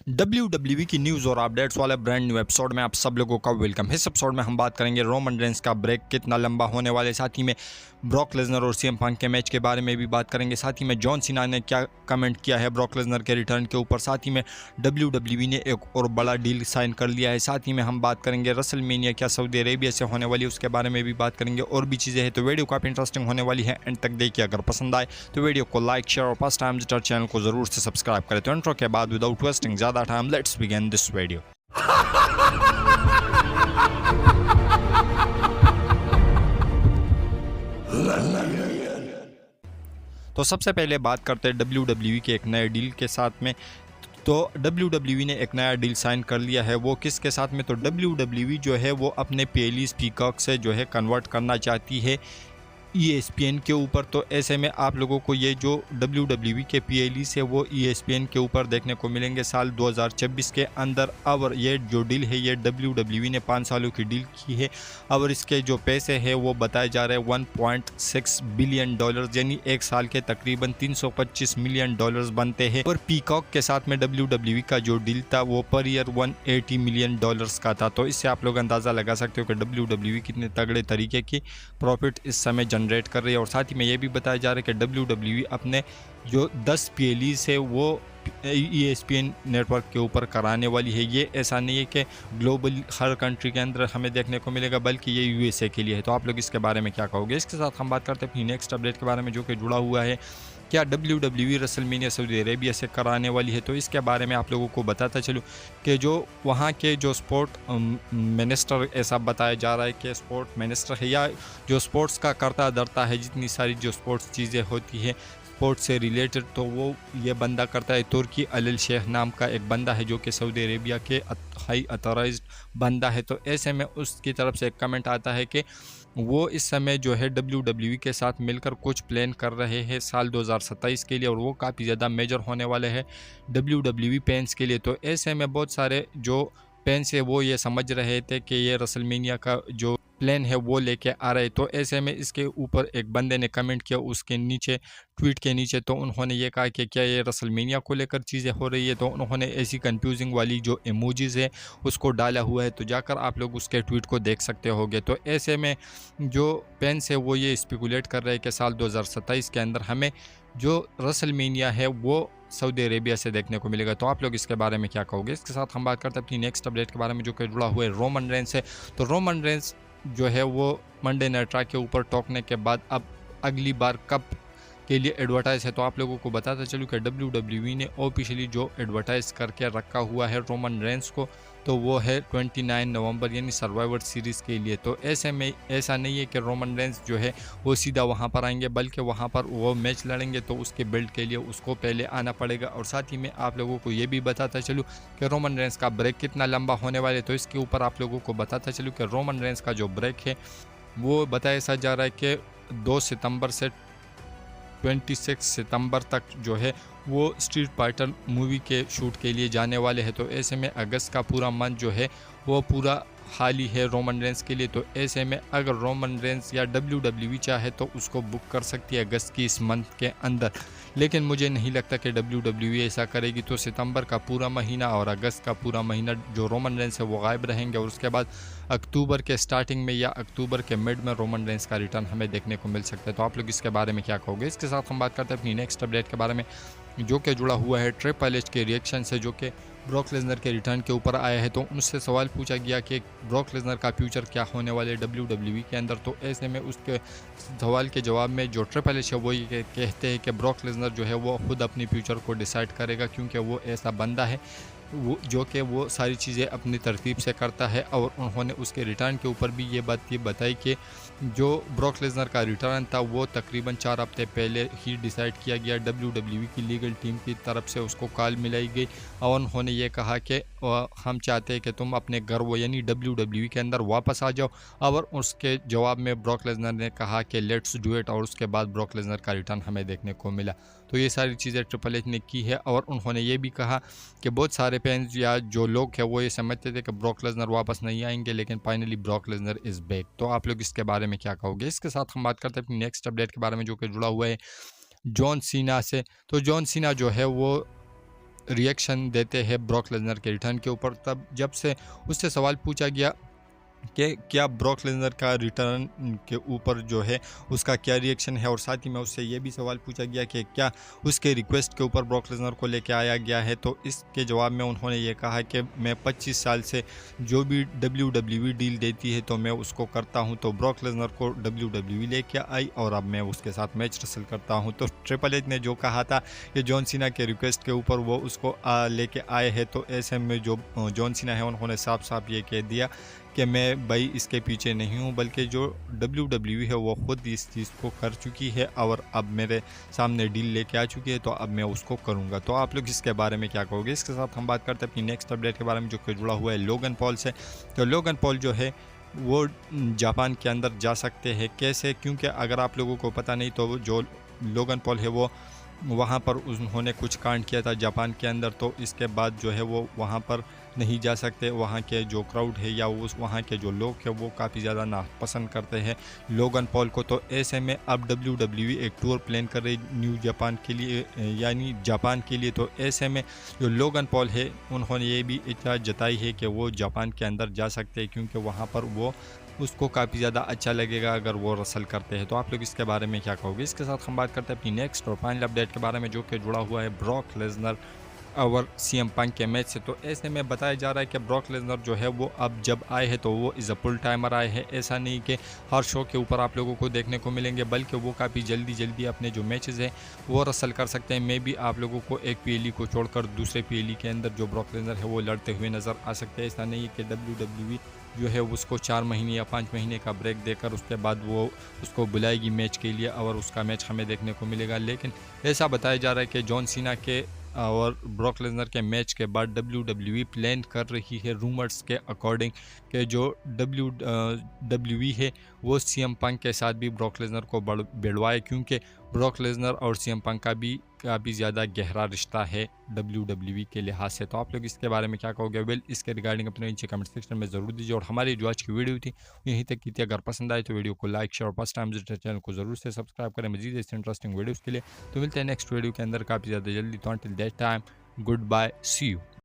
WWE की news और updates वाले ब्रांड न्यू एपिसोड में आप सब लोगों का वेलकम है। इस एपिसोड में हम बात करेंगे रोमन रेंस का ब्रेक कितना लंबा होने वाले, साथ ही में ब्रॉक लेसनर और सीएम पंक के मैच के बारे में भी बात करेंगे, साथ ही में जॉन सीना ने क्या कमेंट किया है ब्रॉक लेसनर के रिटर्न के ऊपर, साथ ही में WWE ने एक और बड़ा डील साइन कर लिया है, साथ ही में हम बात करेंगे रेसलमेनिया क्या सऊदी अरेबिया से होने वाली है उसके बारे में भी बात करेंगे और भी चीज़ें हैं। तो वीडियो काफ़ी इंटरेस्टिंग होने वाली है, एंड तक देखिए। अगर पसंद आए तो वीडियो को लाइक शेयर और फर्स्ट टाइम विजिटर चैनल को जरूर से सब्सक्राइब करें। तो इंट्रो के बाद विदाउट वेस्टिंग ज़्यादा time let's begin this video. तो सबसे पहले बात करते हैं WWE के एक नए डील के साथ में। तो WWE ने एक नया डील साइन कर लिया है, वो किसके साथ में? तो WWE जो है वो अपने पेलीज पीकॉक से जो है कन्वर्ट करना चाहती है ESPN के ऊपर। तो ऐसे में आप लोगों को ये जो WWE के PLE से वो ESPN के ऊपर देखने को मिलेंगे साल 2026 के अंदर। और ये जो डील है ये WWE ने 5 सालों की डील की है और इसके जो पैसे हैं वो बताए जा रहे हैं $1.6 बिलियन, यानी एक साल के तकरीबन $325 मिलियन बनते हैं। और पीकॉक के साथ में WWE का जो डील था वो पर ईयर $180 मिलियन का था। तो इससे आप लोग अंदाज़ा लगा सकते हो कि WWE कितने तगड़े तरीके की प्रॉफिट इस समय जनरेट कर रही है। और साथ ही में ये भी बताया जा रहा है कि WWE अपने जो 10 PLEs है वो ESPN नेटवर्क के ऊपर कराने वाली है। ये ऐसा नहीं है कि ग्लोबल हर कंट्री के अंदर हमें देखने को मिलेगा, बल्कि ये USA के लिए है। तो आप लोग इसके बारे में क्या कहोगे? इसके साथ हम बात करते हैं अपनी नेक्स्ट अपडेट के बारे में जो कि जुड़ा हुआ है, क्या WWE रेसलमेनिया सऊदी अरेबिया से कराने वाली है? तो इसके बारे में आप लोगों को बताता चलूँ कि जो वहाँ के जो स्पोर्ट मिनिस्टर, ऐसा बताया जा रहा है कि स्पोर्ट मिनिस्टर है या जो स्पोर्ट्स का करता धरता है, जितनी सारी जो स्पोर्ट्स चीज़ें होती है स्पोर्ट्स से रिलेटेड, तो वो ये बंदा करता है। तुर्की अल शेख नाम का एक बंदा है जो कि सऊदी अरेबिया के हाई अथॉराइज्ड बंदा है। तो ऐसे में उसकी तरफ से एक कमेंट आता है कि वो इस समय जो है WWE के साथ मिलकर कुछ प्लान कर रहे हैं साल 2027 के लिए, और वो काफ़ी ज़्यादा मेजर होने वाले हैं WWE फैंस के लिए। तो ऐसे में बहुत सारे जो फैंस है वो ये समझ रहे थे कि ये रेसलमेनिया का जो प्लान है वो लेके आ रहे। तो ऐसे में इसके ऊपर एक बंदे ने कमेंट किया उसके नीचे, ट्वीट के नीचे। तो उन्होंने ये कहा कि क्या ये रेसलमेनिया को लेकर चीज़ें हो रही है? तो उन्होंने ऐसी कंफ्यूजिंग वाली जो इमोजीज है उसको डाला हुआ है, तो जाकर आप लोग उसके ट्वीट को देख सकते होगे। तो ऐसे में जो फैंस है वो ये स्पेकुलेट कर रहे हैं कि साल 2027 के अंदर हमें जो रेसलमेनिया है वो सऊदी अरेबिया से देखने को मिलेगा। तो आप लोग इसके बारे में क्या कहोगे? इसके साथ हम बात करते हैं अपनी नेक्स्ट अपडेट के बारे में जो कि जुड़ा हुआ है रोमन रेंस से। तो रोमन रेंस जो है वो मंडे नाइट रॉ के ऊपर टोकने के बाद अब अगली बार कब के लिए एडवर्टाइज है? तो आप लोगों को बताता चलूँ कि WWE ने ऑफिशियली जो एडवर्टाइज करके रखा हुआ है रोमन रेंस को, तो वो है 29 नवंबर यानी सर्वाइवर सीरीज़ के लिए। तो ऐसे में ऐसा नहीं है कि रोमन रेंस जो है वो सीधा वहाँ पर आएंगे, बल्कि वहाँ पर वो मैच लड़ेंगे, तो उसके बिल्ड के लिए उसको पहले आना पड़ेगा। और साथ ही में आप लोगों को ये भी बताता चलूँ कि रोमन रेंस का ब्रेक कितना लंबा होने वाले, तो इसके ऊपर आप लोगों को बताता चलूँ कि रोमन रेंस का जो ब्रेक है वो बताया सा जा रहा है कि 2 सितंबर से 26 सितंबर तक जो है वो स्ट्रीट फाइटर मूवी के शूट के लिए जाने वाले हैं। तो ऐसे में अगस्त का पूरा मंथ जो है वो पूरा खाली है रोमन रेंस के लिए। तो ऐसे में अगर रोमन रेंस या WWE चाहे तो उसको बुक कर सकती है अगस्त की इस मंथ के अंदर, लेकिन मुझे नहीं लगता कि WWE ऐसा करेगी। तो सितंबर का पूरा महीना और अगस्त का पूरा महीना जो रोमन रेंस है वो गायब रहेंगे, और उसके बाद अक्टूबर के स्टार्टिंग में या अक्टूबर के मिड में रोमन रेंस का रिटर्न हमें देखने को मिल सकता है। तो आप लोग इसके बारे में क्या कहोगे? इसके साथ हम बात करते हैं अपनी नेक्स्ट अपडेट के बारे में जो कि जुड़ा हुआ है ट्रिपल एच के रिएक्शन से, जो कि ब्रॉक लेसनर के रिटर्न के ऊपर आया है। तो उनसे सवाल पूछा गया कि ब्रॉक लेसनर का फ्यूचर क्या होने वाले WWE के अंदर। तो ऐसे में उसके सवाल के जवाब में जो ट्रिपल एच है वो ये कहते हैं कि ब्रॉक लेसनर जो है वो खुद अपनी फ्यूचर को डिसाइड करेगा, क्योंकि वो ऐसा बंदा है वो जो कि वो सारी चीज़ें अपनी तरतीब से करता है। और उन्होंने उसके रिटर्न के ऊपर भी ये बात बताई कि जो ब्रॉक लेसनर का रिटर्न था वो तकरीबन 4 हफ्ते पहले ही डिसाइड किया गया। WWE की लीगल टीम की तरफ से उसको कॉल मिलाई गई और उन्होंने ये कहा कि हम चाहते हैं कि तुम अपने घर वो यानी WWE के अंदर वापस आ जाओ। और उसके जवाब में ब्रॉक लेसनर ने कहा कि लेट्स डू इट, और उसके बाद ब्रॉक लेसनर का रिटर्न हमें देखने को मिला। तो ये सारी चीज़ें ट्रिपल एच ने की है। और उन्होंने ये भी कहा कि बहुत सारे फैंस या जो लोग हैं वो ये समझते थे कि ब्रॉक लेसनर वापस नहीं आएंगे, लेकिन finally Brock Lesnar is back. तो आप लोग इसके बारे में क्या कहोगे? इसके साथ हम बात करते हैं अपनी नेक्स्ट अपडेट के बारे में जो कि जुड़ा हुआ है जॉन सीना से। तो जॉन सीना जो है वो रिएक्शन देते हैं ब्रॉक लेसनर के रिटर्न के ऊपर। तब जब से उससे सवाल पूछा गया कि क्या ब्रॉक लेसनर का रिटर्न के ऊपर जो है उसका क्या रिएक्शन है, और साथ ही में उससे ये भी सवाल पूछा गया कि क्या उसके रिक्वेस्ट के ऊपर ब्रॉक लेसनर को लेके आया गया है, तो इसके जवाब में उन्होंने ये कहा कि मैं 25 साल से जो भी WWE डील देती है तो मैं उसको करता हूं। तो ब्रॉक लेसनर को WWE लेके आई और अब मैं उसके साथ मैच रसल करता हूं। तो ट्रिपल एच ने जो कहा था कि जॉन सीना के रिक्वेस्ट के ऊपर वो उसको लेके आए हैं, तो ऐसे में जो जॉन सीना है उन्होंने साफ साफ ये कह दिया कि मैं भाई इसके पीछे नहीं हूँ, बल्कि जो WWE है वो ख़ुद इस चीज़ को कर चुकी है और अब मेरे सामने डील लेके आ चुकी है, तो अब मैं उसको करूँगा। तो आप लोग इसके बारे में क्या कहोगे? इसके साथ हम बात करते हैं अपनी नेक्स्ट अपडेट के बारे में, जो कि जुड़ा हुआ है लोगन पॉल से। तो लोगन पॉल जो है वो जापान के अंदर जा सकते हैं। कैसे? क्योंकि अगर आप लोगों को पता नहीं तो जो लोगन पॉल है वो वहाँ पर उन्होंने कुछ कांड किया था जापान के अंदर, तो इसके बाद जो है वो वहाँ पर नहीं जा सकते। वहाँ के जो क्राउड है या उस वहाँ के जो लोग हैं वो काफ़ी ज़्यादा नापसंद करते हैं लोगन पॉल को। तो ऐसे में अब WWE एक टूर प्लान कर रही न्यू जापान के लिए, यानी जापान के लिए। तो ऐसे में जो लोगन पॉल है उन्होंने ये भी इच्छा जताई है कि वो जापान के अंदर जा सकते हैं, क्योंकि वहाँ पर वो उसको काफ़ी ज़्यादा अच्छा लगेगा अगर वो रसल करते हैं। तो आप लोग इसके बारे में क्या कहोगे? इसके साथ हम बात करते हैं अपनी नेक्स्ट और फाइनल अपडेट के बारे में, जो कि जुड़ा हुआ है ब्रॉक लेसनर और CM पंक के मैच से। तो ऐसे में बताया जा रहा है कि ब्रॉक लेसनर जो है वो अब जब आए हैं तो वो इज़ अ फुल टाइमर आए हैं। ऐसा नहीं कि हर शो के ऊपर आप लोगों को देखने को मिलेंगे, बल्कि वो काफ़ी जल्दी अपने जो मैचेस हैं वो रसल कर सकते हैं। मे भी आप लोगों को एक PLE को छोड़कर दूसरे PLE के अंदर जो ब्रॉक लेसनर है वो लड़ते हुए नज़र आ सकते हैं। ऐसा नहीं है कि WWE जो है उसको 4 महीने या 5 महीने का ब्रेक देकर उसके बाद वो उसको बुलाएगी मैच के लिए और उसका मैच हमें देखने को मिलेगा। लेकिन ऐसा बताया जा रहा है कि जॉन सीना के और ब्रॉक लेसनर के मैच के बाद WWE प्लान कर रही है, रूमर्स के अकॉर्डिंग, कि जो WWE है वो CM पंक के साथ भी ब्रॉक लेसनर को भिड़वाए, क्योंकि ब्रॉक लेसनर और CM पंक का भी काफ़ी ज़्यादा गहरा रिश्ता है WWE के लिहाज से। तो आप लोग इसके बारे में क्या कहोगे? वेल, इसके रिगार्डिंग अपने नीचे कमेंट सेक्शन में ज़रूर दीजिए। और हमारी जो आज की वीडियो थी यहीं तक की थी। अगर पसंद आए तो वीडियो को लाइक, शेयर और फर्स्ट टाइम विजिट चैनल को ज़रूर से सब्सक्राइब करें मजीद ऐसे इंटरेस्टिंग वीडियोज़ के लिए। तो मिलते हैं नेक्स्ट वीडियो के अंदर काफ़ी ज़्यादा जल्दी। तो until that time, goodbye, see you.